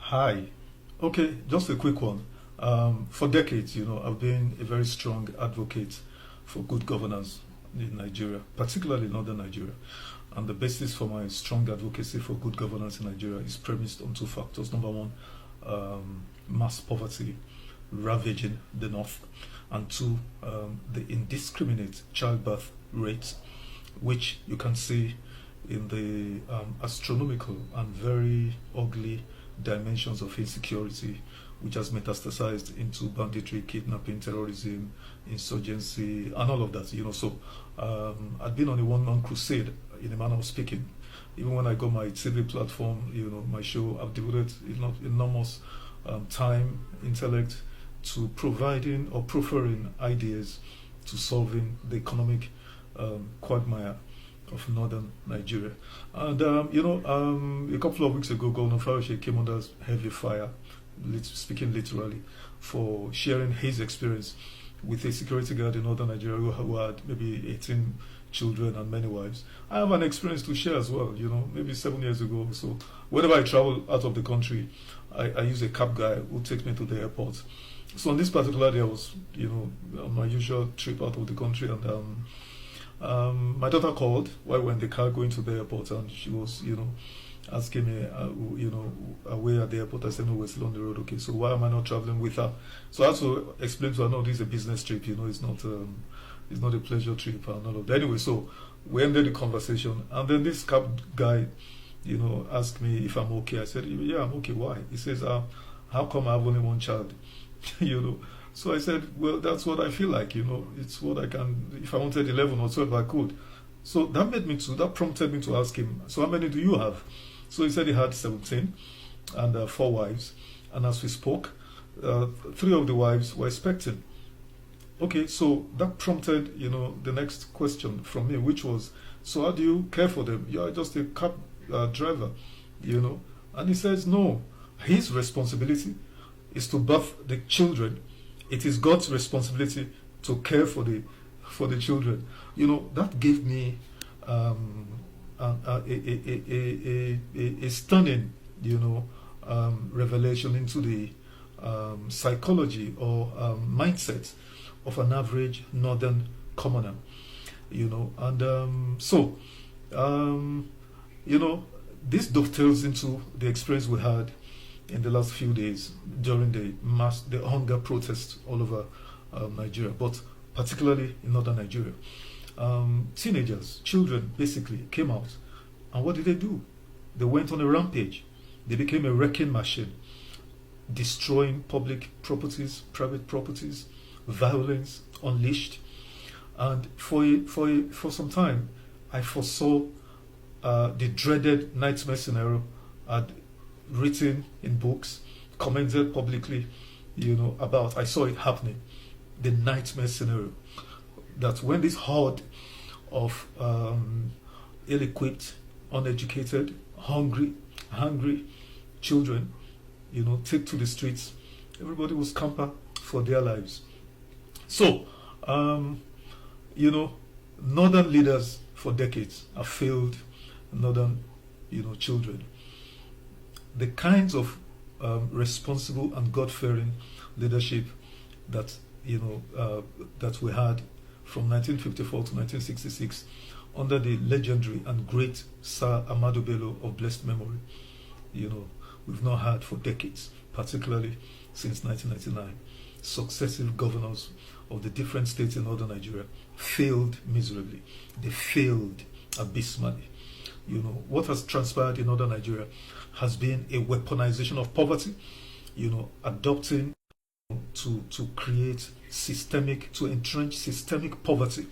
Hi. Okay, just a quick one. For decades, I've been a very strong advocate for good governance in Nigeria, particularly northern Nigeria. And the basis for my strong advocacy for good governance in Nigeria is premised on two factors. Number one, mass poverty ravaging the north, and two, the indiscriminate childbirth rates, which you can see in the astronomical and very ugly dimensions of insecurity, which has metastasized into banditry, kidnapping, terrorism, insurgency, and all of that. So I've been on a one-man crusade, in a manner of speaking. Even when I got my TV platform, my show, I've devoted enormous time, intellect to providing or proffering ideas to solving the economic quagmire of northern Nigeria. And a couple of weeks ago, Governor Fayose came under heavy fire, speaking literally, for sharing his experience with a security guard in northern Nigeria who had maybe 18 children and many wives. I have an experience to share as well, maybe 7 years ago. So whenever I travel out of the country, I use a cab guy who takes me to the airport. So on this particular day, I was, on my usual trip out of the country, and my daughter called while we were in the car going to the airport, and she was, asking me, away at the airport. I said, no, we're still on the road. Okay, so why am I not traveling with her? So I had to explain to her, no, this is a business trip. It's not a pleasure trip and all of that. Anyway, so we ended the conversation, and then this cab guy, asked me if I'm okay. I said, yeah, I'm okay. Why? He says, how come I have only one child? So I said, well, that's what I feel like, it's what I can, if I wanted 11 or 12, I could. So that prompted me to ask him, so how many do you have? So he said he had 17 and 4 wives. And as we spoke, 3 of the wives were expecting. Okay, so that prompted, the next question from me, which was, so how do you care for them? You are just a cab driver, And he says, no, his responsibility is to birth the children. It is God's responsibility to care for the children. That gave me a stunning, revelation into the psychology or mindset of an average northern commoner. This dovetails into the experience we had in the last few days during the hunger protests all over Nigeria, but particularly in northern Nigeria. Teenagers, children, basically came out, and what did they do? They went on a rampage. They became a wrecking machine, destroying public properties, private properties, violence unleashed. And for some time, I foresaw the dreaded nightmare scenario I'd written in books, commented publicly, about. I saw it happening. The nightmare scenario that when this horde of ill-equipped, uneducated, hungry children, take to the streets, everybody will scamper for their lives. So, northern leaders for decades have failed northern, children. The kinds of responsible and God-fearing leadership that that we had from 1954 to 1966 under the legendary and great Sir Ahmadu Bello of blessed memory, we've not had for decades, particularly since 1999. Successive governors of the different states in northern Nigeria failed miserably. They failed abysmally. What has transpired in northern Nigeria has been a weaponization of poverty, adopting to create to entrench systemic poverty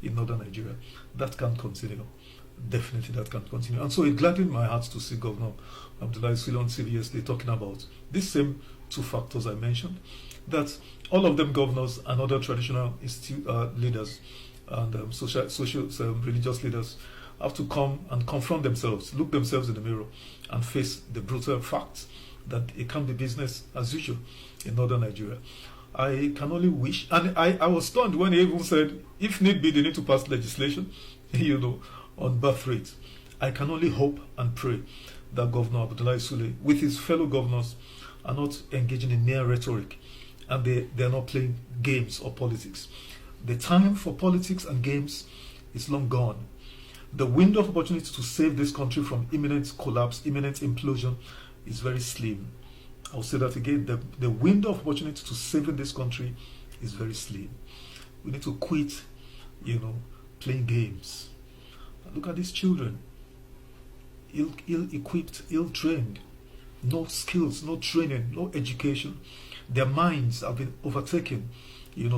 in northern Nigeria. That can't continue. Definitely that can't continue. And so it gladdened my heart to see Governor Abdullahi Sule on TV yesterday talking about these same 2 factors I mentioned, that all of them governors and other traditional leaders and social religious leaders have to come and confront themselves, look themselves in the mirror, and face the brutal facts that it can't be business as usual in northern Nigeria. I can only wish, and I was stunned when he even said, if need be, they need to pass legislation, on birth rates. I can only hope and pray that Governor Abdullahi Sule, with his fellow governors, are not engaging in mere rhetoric, and they're not playing games or politics. The time for politics and games is long gone. The window of opportunity to save this country from imminent collapse, imminent implosion, is very slim. I'll say that again. The window of opportunity to saving this country is very slim. We need to quit, playing games. Look at these children. Ill-equipped, ill-trained. No skills, no training, no education. Their minds have been overtaken,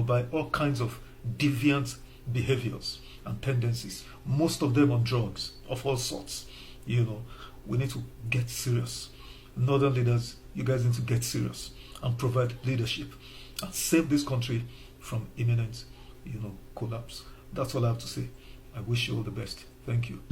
by all kinds of deviant behaviors and tendencies. Most of them on drugs of all sorts. We need to get serious. Northern leaders, you guys need to get serious and provide leadership and save this country from imminent, collapse. That's all I have to say. I wish you all the best. Thank you.